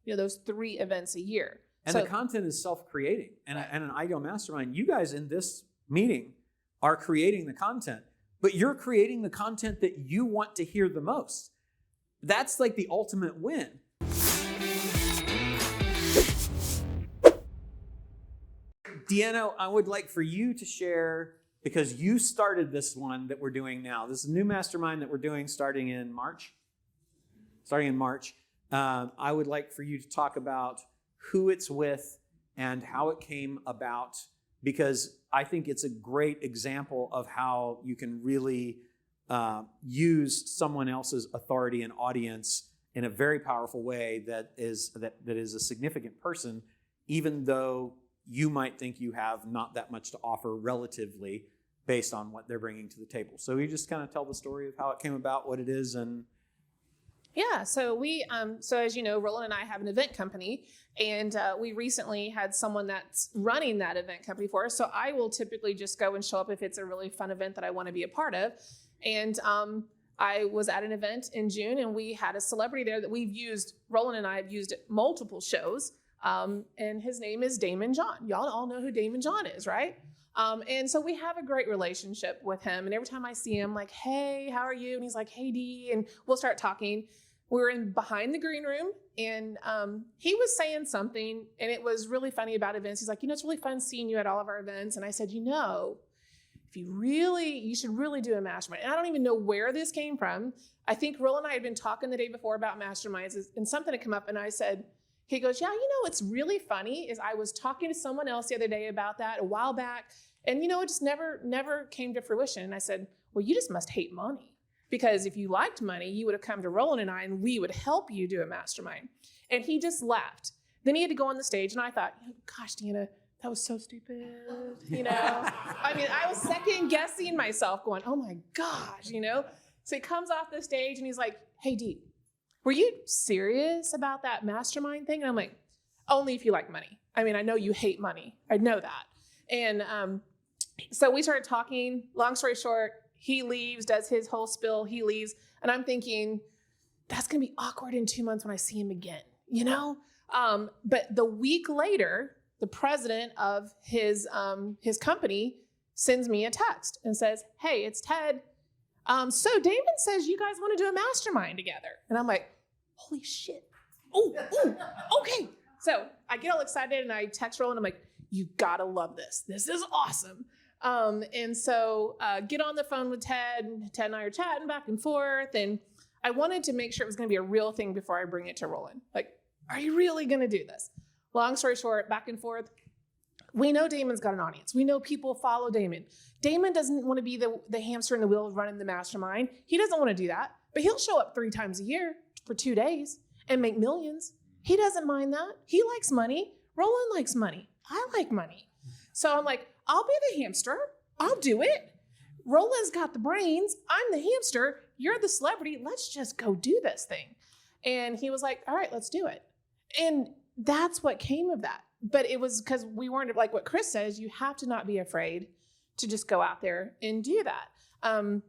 those 3 events a year. And the content is self-creating. And an ideal mastermind, you guys in this meeting are creating the content, but you're creating the content that you want to hear the most. That's like the ultimate win. DeAnna, I would like for you to share, because you started this one that we're doing now. This is a new mastermind that we're doing starting in March. I would like for you to talk about who it's with and how it came about, because I think it's a great example of how you can really use someone else's authority and audience in a very powerful way that is a significant person, even though you might think you have not that much to offer relatively based on what they're bringing to the table. So you just kind of tell the story of how it came about, what it is, and... Yeah, so so as you know, Roland and I have an event company, and we recently had someone that's running that event company for us. So I will typically just go and show up if it's a really fun event that I want to be a part of. And I was at an event in June, and we had a celebrity there that Roland and I have used at multiple shows. And his name is Daymond John. Y'all all know who Daymond John is, right? And so we have a great relationship with him. And every time I see him, like, hey, how are you? And he's like, hey, D. And we'll start talking. We're behind the green room, and he was saying something, and it was really funny about events. He's like, it's really fun seeing you at all of our events. And I said, if you should really do a mastermind. And I don't even know where this came from. I think Roland and I had been talking the day before about masterminds, and something had come up, and I said, he goes, yeah, what's really funny is I was talking to someone else the other day about that a while back, and it just never came to fruition. And I said, well, you just must hate money, because if you liked money, you would have come to Roland and I, and we would help you do a mastermind. And he just left. Then he had to go on the stage, and I thought, gosh, DeAnna, that was so stupid, I was second guessing myself, going, oh my gosh, So he comes off the stage, and he's like, hey, D, were you serious about that mastermind thing? And I'm like, only if you like money. I know you hate money. I know that. And so we started talking. Long story short, he leaves, does his whole spill, he leaves. And I'm thinking, that's going to be awkward in 2 months when I see him again, But the week later, the president of his company sends me a text and says, hey, it's Ted. So Daymond says you guys want to do a mastermind together. And I'm like, holy shit. Oh, okay. So I get all excited, and I text Roland. I'm like, you gotta love this. This is awesome. And so get on the phone with Ted. Ted and I are chatting back and forth. And I wanted to make sure it was going to be a real thing before I bring it to Roland. Like, are you really going to do this? Long story short, back and forth. We know Daymond's got an audience. We know people follow Daymond. Daymond doesn't want to be the hamster in the wheel running the mastermind. He doesn't want to do that. But he'll show up 3 times a year for 2 days and make millions. He doesn't mind that. He likes money. Roland likes money. I like money. So I'm like, I'll be the hamster. I'll do it. Roland's got the brains. I'm the hamster. You're the celebrity. Let's just go do this thing. And he was like, all right, let's do it. And that's what came of that. But it was because we weren't, like what Chris says, you have to not be afraid to just go out there and do that. And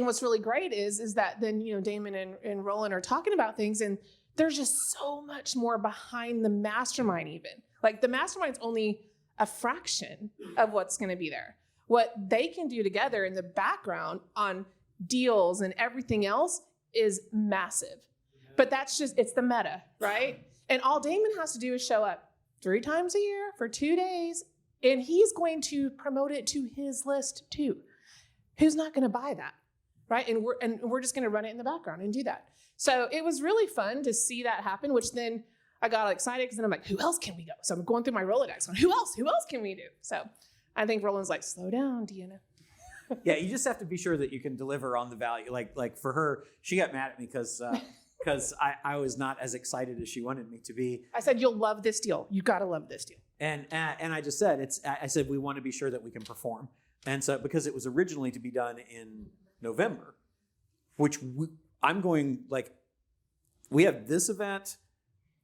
what's really great is that then, Daymond and Roland are talking about things, and there's just so much more behind the mastermind even. Like the mastermind's only a fraction of what's going to be there. What they can do together in the background on deals and everything else is massive. But it's the meta, right? And all Daymond has to do is show up 3 times a year for 2 days, and he's going to promote it to his list too. Who's not going to buy that, right? And we're just going to run it in the background and do that. So it was really fun to see that happen, which then I got excited because then I'm like, who else can we go? So I'm going through my Rolodex going, who else can we do? So I think Roland's like, slow down, DeAnna. Yeah, you just have to be sure that you can deliver on the value. Like for her, she got mad at me because I was not as excited as she wanted me to be. I said, you'll love this deal. You got to love this deal. And I just said, I said, we want to be sure that we can perform. And so because it was originally to be done in November, which I'm going, like, we have this event.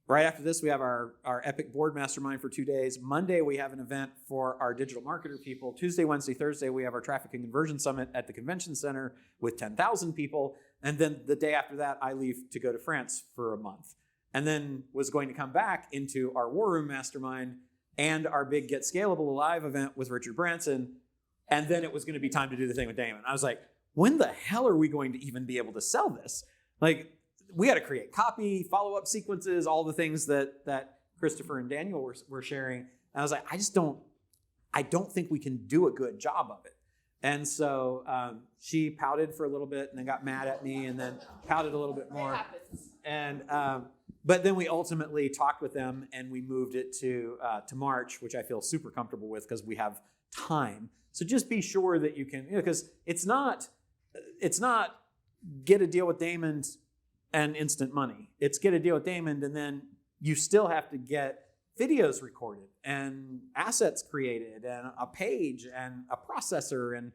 Right after this, we have our Epic Board Mastermind for 2 days. Monday, we have an event for our digital marketer people. Tuesday, Wednesday, Thursday, we have our Traffic and Conversion Summit at the Convention Center with 10,000 people. And then the day after that, I leave to go to France for a month. and then was going to come back into our War Room Mastermind and our big Get Scalable Alive event with Richard Branson. And then it was going to be time to do the thing with Daymond. I was like, when the hell are we going to even be able to sell this? Like, we got to create copy, follow-up sequences, all the things that Christopher and Daniel were sharing. And I was like, I don't think we can do a good job of it. And so she pouted for a little bit and then got mad at me and then pouted a little bit more. And but then we ultimately talked with them and we moved it to March, which I feel super comfortable with because we have time. So just be sure that you can, because it's not get a deal with Daymond and instant money. It's get a deal with Daymond and then you still have to get videos recorded and assets created and a page and a processor and,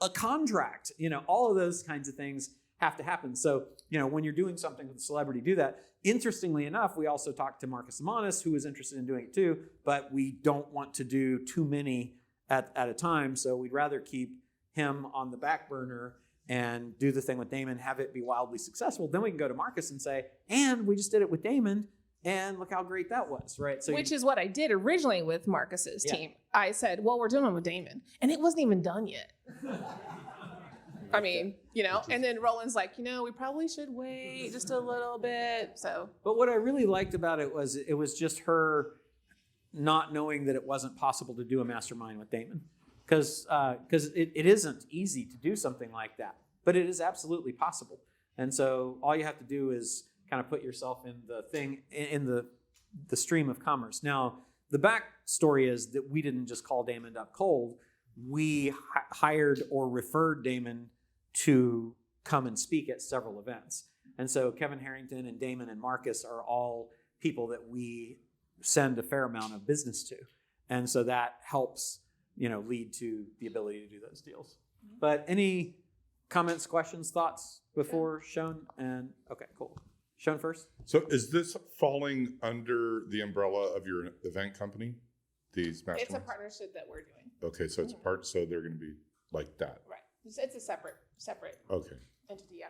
a contract, all of those kinds of things have to happen. So, when you're doing something with a celebrity, do that. Interestingly enough, we also talked to Marcus Amanus, who was interested in doing it too, but we don't want to do too many at a time. So we'd rather keep him on the back burner and do the thing with Daymond, have it be wildly successful. Then we can go to Marcus and say, and we just did it with Daymond. And look how great that was, right? So which is what I did originally with Marcus's team. I said, well, we're doing one with Daymond. And it wasn't even done yet. I mean, and then Roland's like, we probably should wait just a little bit. So, but what I really liked about it was just her not knowing that it wasn't possible to do a mastermind with Daymond. Because it isn't easy to do something like that, but it is absolutely possible. And so all you have to do is kind of put yourself in the stream of commerce. Now, the backstory is that we didn't just call Daymond up cold. We hired or referred Daymond to come and speak at several events. And so Kevin Harrington and Daymond and Marcus are all people that we send a fair amount of business to. And so that helps, lead to the ability to do those deals. But any comments, questions, thoughts before Sean? And okay, cool. Sean first. So is this falling under the umbrella of your event company? These masterminds? It's a partnership that we're doing. Okay, so it's a part, so they're going to be like that. Right. It's a separate okay. entity, yeah.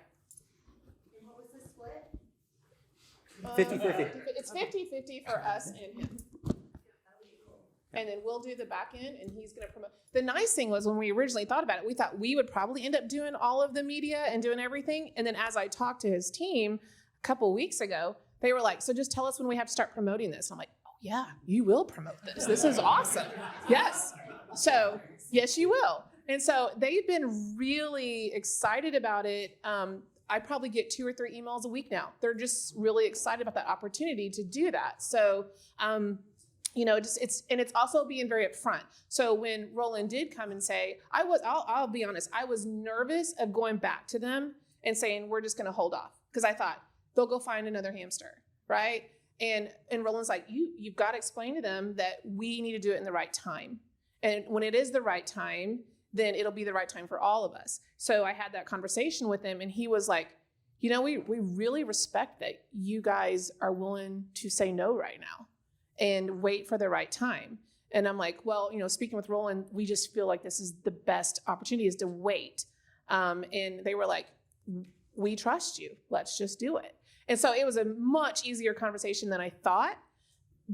And what was the split? 50-50. It's 50-50 for us and him. And then we'll do the back end and he's going to promote. The nice thing was when we originally thought about it, we thought we would probably end up doing all of the media and doing everything. And then as I talked to his team a couple of weeks ago, they were like, so just tell us when we have to start promoting this. I'm like, oh yeah, you will promote this. This is awesome. Yes. So yes, you will. And so they've been really excited about it. I probably get 2 or 3 emails a week now. They're just really excited about that opportunity to do that. So, it's also being very upfront. So when Roland did come and say, I'll be honest, I was nervous of going back to them and saying, we're just going to hold off. Because I thought they'll go find another hamster, right? And Roland's like, you've got to explain to them that we need to do it in the right time. And when it is the right time, then it'll be the right time for all of us. So I had that conversation with him and he was like, we really respect that you guys are willing to say no right now and wait for the right time. And I'm like, well, speaking with Roland, we just feel like this is the best opportunity is to wait. And they were like, we trust you. Let's just do it. And so it was a much easier conversation than I thought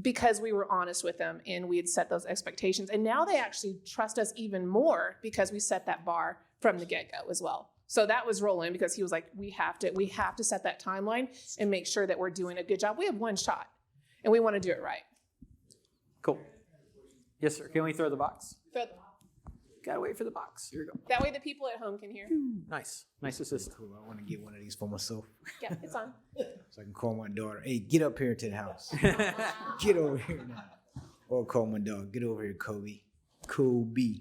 because we were honest with them and we had set those expectations. And now they actually trust us even more because we set that bar from the get-go as well. So that was Roland because he was like, we have to set that timeline and make sure that we're doing a good job. We have one shot and we want to do it right. Cool. Yes, sir. Can we throw the box? So Gotta wait for the box. Here we go. that way the people at home can hear. Nice. Nice assist. Cool. I want to get one of these for myself Yeah, it's on. so I can call my daughter. Hey, get up here to the house. Get over here now. Or call my dog. Get over here, Kobe. Kobe.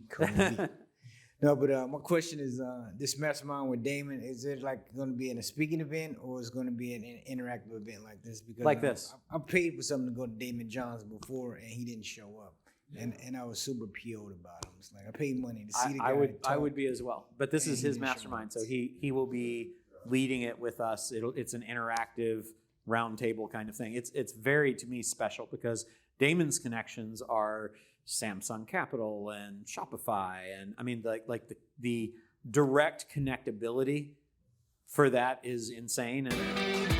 No, but my question is, this mastermind with Daymond, is it like going to be in a speaking event or is it going to be an interactive event like this? Because Like this. I paid for something to go to Daymond John's before and he didn't show up. And I was super PO'd about him. It's like I paid money to see the guy. I would be as well. But this is And his he didn't show mastermind, up. so he will be leading it with us. It's an interactive roundtable kind of thing. It's very, to me, special because Daymond's connections are Samsung Capital and Shopify, and I mean like the direct connectability for that is insane. And